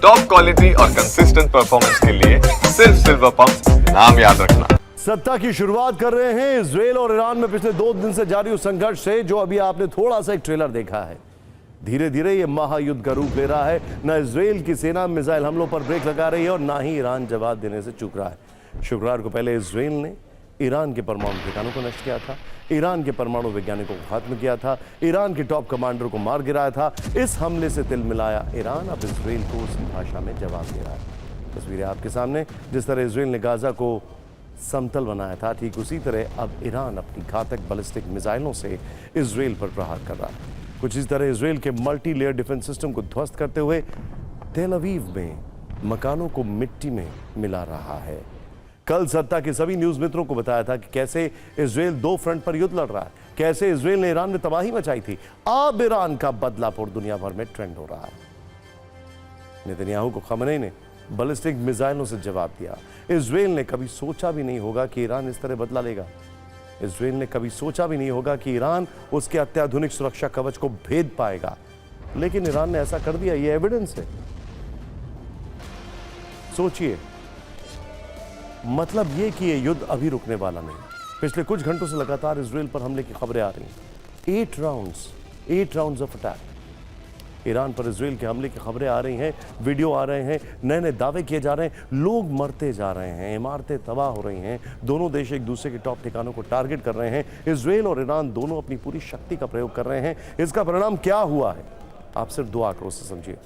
Top quality और consistent performance के लिए सिर्फ सिल्वर पंप नाम याद रखना। सत्ता की शुरुआत कर रहे हैं इजराइल और ईरान में पिछले 2 दिन से जारी उस संघर्ष से, जो अभी आपने थोड़ा सा एक ट्रेलर देखा है। धीरे धीरे ये महायुद्ध का रूप ले रहा है। न इजराइल की सेना मिसाइल हमलों पर ब्रेक लगा रही है और ना ही ईरान जवाब देने से चूक रहा है। शुक्रवार को पहले इजराइल ने ईरान के परमाणु ठिकानों को नष्ट किया था, ईरान के परमाणु वैज्ञानिकों को खत्म किया था, ईरान के टॉप कमांडर को मार गिराया था। इस हमले से तिलमिलाया ईरान अब इजराइल को उसी भाषा में जवाब दे रहा है। तस्वीरें आपके सामने। जिस तरह इजराइल ने गाजा को समतल बनाया था, ठीक उसी तरह अब ईरान अपनी घातक बैलिस्टिक मिसाइलों से इजराइल पर प्रहार कर रहा है। कुछ इस तरह इजराइल के मल्टी लेयर डिफेंस सिस्टम को ध्वस्त करते हुए तेल अवीव में मकानों को मिट्टी में मिला रहा है। कल सत्ता के सभी न्यूज मित्रों को बताया था कि कैसे इजराइल 2 फ्रंट पर युद्ध लड़ रहा है, कैसे इजराइल ने ईरान में तबाही मचाई थी। अब ईरान का बदला पूरी दुनिया भर में ट्रेंड हो रहा है। नेतन्याहू को खमेनी ने बैलिस्टिक मिसाइलों से जवाब दिया। इजराइल ने कभी सोचा भी नहीं होगा कि ईरान इस तरह बदला लेगा। इजराइल ने कभी सोचा भी नहीं होगा कि ईरान उसके अत्याधुनिक सुरक्षा कवच को भेद पाएगा, लेकिन ईरान ने ऐसा कर दिया। यह एविडेंस है। सोचिए, मतलब यह कि यह युद्ध अभी रुकने वाला नहीं। पिछले कुछ घंटों से लगातार इजराइल पर हमले की खबरें आ रही हैं। 8 राउंड्स ऑफ अटैक। ईरान पर इजराइल के हमले की खबरें आ रही हैं, वीडियो आ रहे हैं, नए नए दावे किए जा रहे हैं, लोग मरते जा रहे हैं, इमारतें तबाह हो रही हैं। दोनों देश एक दूसरे के टॉप ठिकानों को टारगेट कर रहे हैं। इजराइल और ईरान दोनों अपनी पूरी शक्ति का प्रयोग कर रहे हैं। इसका परिणाम क्या हुआ है, आप सिर्फ 2 आंकड़ों से समझिए।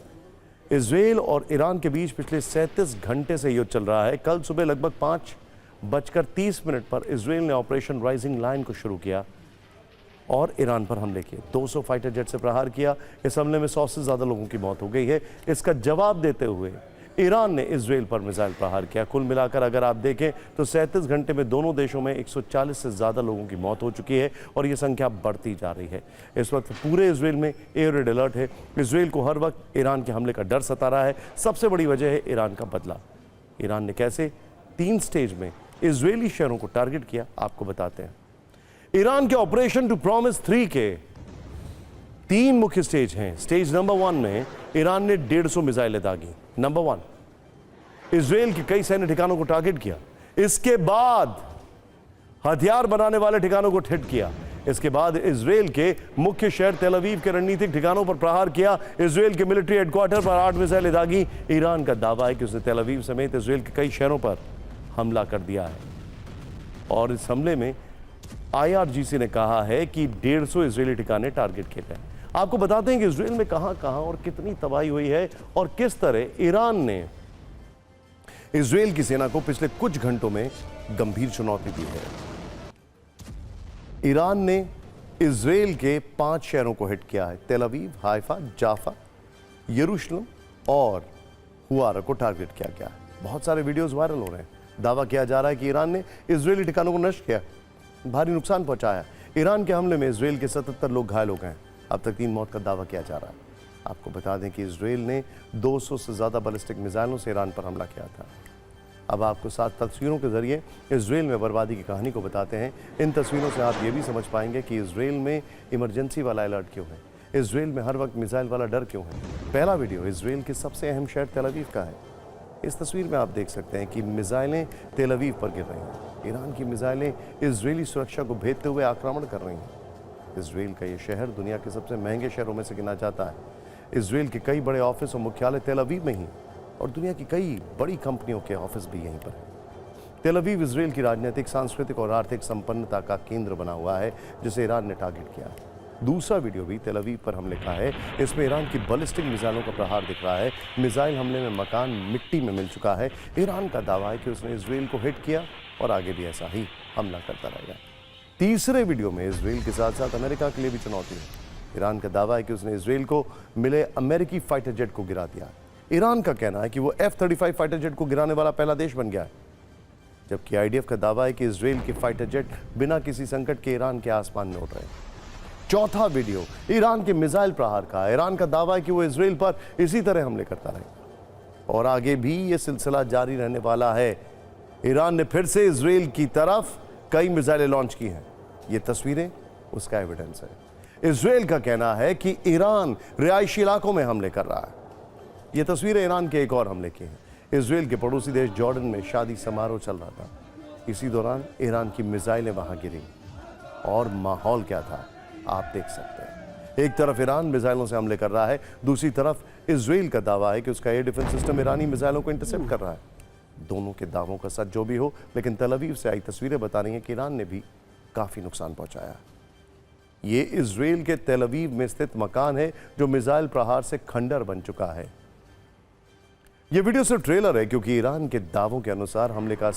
इजराइल और ईरान के बीच पिछले 37 घंटे से युद्ध चल रहा है। कल सुबह लगभग 5:30 पर इजराइल ने ऑपरेशन राइजिंग लाइन को शुरू किया और ईरान पर हमले किए। 200 फाइटर जेट से प्रहार किया। इस हमले में 100 से ज्यादा लोगों की मौत हो गई है। इसका जवाब देते हुए ईरान ने इजराइल पर मिसाइल प्रहार किया। कुल मिलाकर अगर आप देखें तो 37 घंटे में दोनों देशों में 140 से ज्यादा लोगों की मौत हो चुकी है और यह संख्या बढ़ती जा रही है। इस वक्त पूरे इजराइल में एयर रेड अलर्ट है। इजराइल को हर वक्त ईरान के हमले का डर सता रहा है। सबसे बड़ी वजह है ईरान का बदला। ईरान ने कैसे 3 स्टेज में इजरायली शहरों को टारगेट किया, आपको बताते हैं। ईरान के ऑपरेशन टू प्रॉमिस 3 के 3 मुख्य स्टेज हैं। स्टेज नंबर 1 में ईरान ने 150 मिसाइलें दागी। नंबर 1, इजराइल के कई सैन्य ठिकानों को टारगेट किया। इसके बाद हथियार बनाने वाले ठिकानों को हिट किया। इसके बाद इजराइल के मुख्य शहर तेल अवीव के रणनीतिक ठिकानों पर प्रहार किया। इजराइल के मिलिट्री हेडक्वार्टर पर 8 मिसाइलें दागी। ईरान का दावा है कि उसने तेल अवीव समेत इजराइल के कई शहरों पर हमला कर दिया है और इस हमले में IRGC ने कहा है कि 150 इजरायली ठिकाने टारगेट किए गए। आपको बताते हैं कि इजराइल में कहां और कितनी तबाही हुई है और किस तरह ईरान ने इजराइल की सेना को पिछले कुछ घंटों में गंभीर चुनौती दी है। ईरान ने इजराइल के 5 शहरों को हिट किया है। तेल अवीव, हाइफा, जाफा, यरूशलेम और हुआरा को टारगेट किया गया है। बहुत सारे वीडियोस वायरल हो रहे हैं। दावा किया जा रहा है कि ईरान ने इजरायली ठिकानों को नष्ट किया, भारी नुकसान पहुंचाया। ईरान के हमले में इजराइल के 77 लोग घायल हो गए। अब तक 3 मौत का दावा किया जा रहा है। आपको बता दें कि इजराइल ने 200 से ज्यादा बैलिस्टिक मिसाइलों से ईरान पर हमला किया था। अब आपको 7 तस्वीरों के जरिए इजराइल में बर्बादी की कहानी को बताते हैं। इन तस्वीरों से आप ये भी समझ पाएंगे कि इजराइल में इमरजेंसी वाला अलर्ट क्यों है, इजराइल में हर वक्त मिसाइल वाला डर क्यों है। पहला वीडियो इजराइल के सबसे अहम शहर तेल अवीव का है। इस तस्वीर में आप देख सकते हैं कि मिसाइलें तेल अवीव पर गिर रही हैं। ईरान की मिसाइलें इजरायली सुरक्षा को भेदते हुए आक्रमण कर रही हैं। इजराइल का यह शहर दुनिया के सबसे महंगे शहरों में से गिना जाता है। इजराइल के कई बड़े ऑफिस और मुख्यालय तेल अवीव में ही और दुनिया की कई बड़ी कंपनियों के ऑफिस भी यहीं पर हैं। तेल अवीव इजराइल की राजनीतिक, सांस्कृतिक और आर्थिक संपन्नता का केंद्र बना हुआ है, जिसे ईरान ने टारगेट किया है। दूसरा वीडियो भी तेल अवीव पर हमले का है। इसमें ईरान की बैलिस्टिक मिसाइलों का प्रहार दिख रहा है। मिसाइल हमले में मकान मिट्टी में मिल चुका है। ईरान का दावा है कि उसने इजराइल को हिट किया और आगे भी ऐसा ही हमला करता रहेगा। तीसरे वीडियो में इजराइल के साथ साथ अमेरिका के लिए भी चुनौती है। ईरान का दावा है कि उसने इजराइल को मिले अमेरिकी फाइटर जेट को गिरा दिया। ईरान का कहना है कि वो F-35 फाइटर जेट को गिराने वाला पहला देश बन गया है, जबकि IDF का दावा है कि इजराइल के फाइटर जेट बिना किसी संकट के ईरान के आसमान में उड़ रहे हैं। चौथा वीडियो ईरान के मिसाइल प्रहार का। ईरान का दावा है कि वो इजराइल पर इसी तरह हमले करता रहेगा और आगे भी ये सिलसिला जारी रहने वाला है। ईरान ने फिर से इजराइल की तरफ कई मिसाइलें लॉन्च की हैं। ये तस्वीरें उसका एविडेंस है। इजराइल का कहना है कि ईरान रिहायशी इलाकों में हमले कर रहा है। ये तस्वीरें ईरान के एक और हमले की हैं। इजराइल के पड़ोसी देश जॉर्डन में शादी समारोह चल रहा था। इसी दौरान ईरान की मिसाइलें वहां गिरी और माहौल क्या था आप देख सकते हैं। एक तरफ ईरान मिसाइलों से हमले कर रहा है, दूसरी तरफ इजराइल का दावा है कि उसका एयर डिफेंस सिस्टम ईरानी मिसाइलों को इंटरसेप्ट कर रहा है। दोनों के दावों का सच जो भी हो, लेकिन तल अवीव से आई तस्वीरें बता रही हैं कि ईरान ने भी काफी नुकसान पहुंचाया। ये इजराइल के तेल अवीव में स्थित मकान है जो मिसाइल प्रहार से खंडर बन चुका है। ये वीडियो सिर्फ ट्रेलर है, क्योंकि ईरान के दावों के अनुसार हमले का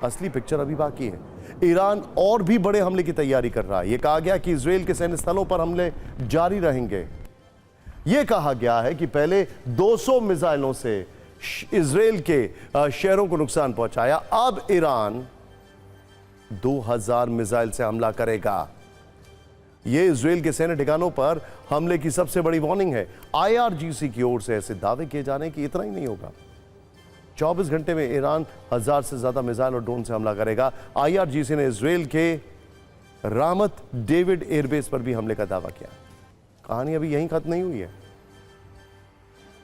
असली पिक्चर अभी बाकी है। ईरान और भी बड़े हमले की तैयारी कर रहा है। यह कहा गया कि इजराइल के सैन्य स्थलों पर हमले जारी रहेंगे। यह कहा गया है कि पहले 200 मिसाइलों से इजराइल के शहरों को नुकसान पहुंचाया, अब ईरान 2000 मिसाइल से हमला करेगा। यह इजराइल के सैन्य ठिकानों पर हमले की सबसे बड़ी वार्निंग है। IRGC की ओर से ऐसे दावे किए जाने की इतना ही नहीं होगा, 24 घंटे में ईरान 1000 से ज्यादा मिसाइल और ड्रोन से हमला करेगा। IRGC ने इजराइल के रामत डेविड एयरबेस पर भी हमले का दावा किया। कहानी अभी यहीं खत्म नहीं हुई है।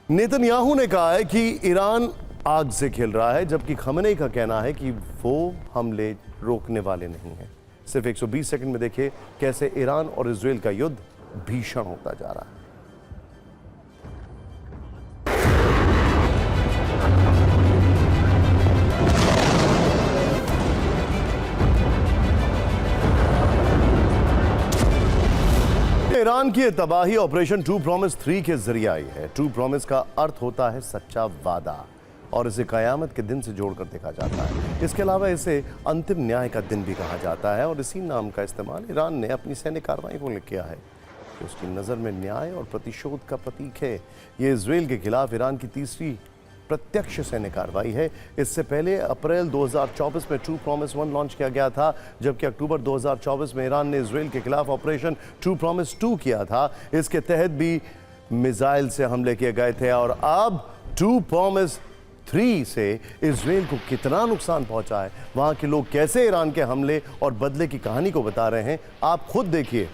नेतन्याहू ने कहा है कि ईरान आग से खेल रहा है, जबकि खमेनेई का कहना है कि वो हमले रोकने वाले नहीं हैं। सिर्फ 120 सेकंड में देखिए कैसे ईरान और इजराइल का युद्ध भीषण होता जा रहा है। ईरान की तबाही ऑपरेशन ट्रू प्रॉमिस 3 के जरिए आई है। ट्रू प्रॉमिस का अर्थ होता है सच्चा वादा, और इसे कयामत के दिन से जोड़कर देखा जाता है। इसके अलावा इसे अंतिम न्याय का दिन भी कहा जाता है, और इसी नाम का इस्तेमाल ईरान ने अपनी सैन्य कार्रवाई को किया है, कि उसकी नज़र में न्याय और प्रतिशोध का प्रतीक है। ये इजराइल के खिलाफ ईरान की तीसरी प्रत्यक्ष सैन्य कार्रवाई है। इससे पहले अप्रैल 2024 में ट्रू प्रॉमिस 1 लॉन्च किया गया था, जबकि अक्टूबर 2024 में ईरान ने इजराइल के खिलाफ ऑपरेशन ट्रू प्रॉमिस 2 किया था। इसके तहत भी मिसाइल से हमले किए गए थे, और अब ट्रू प्रॉमिस 3 से इजराइल को कितना नुकसान पहुंचा है, वहां के लोग कैसे ईरान के हमले और बदले की कहानी को बता रहे हैं, आप खुद देखिए।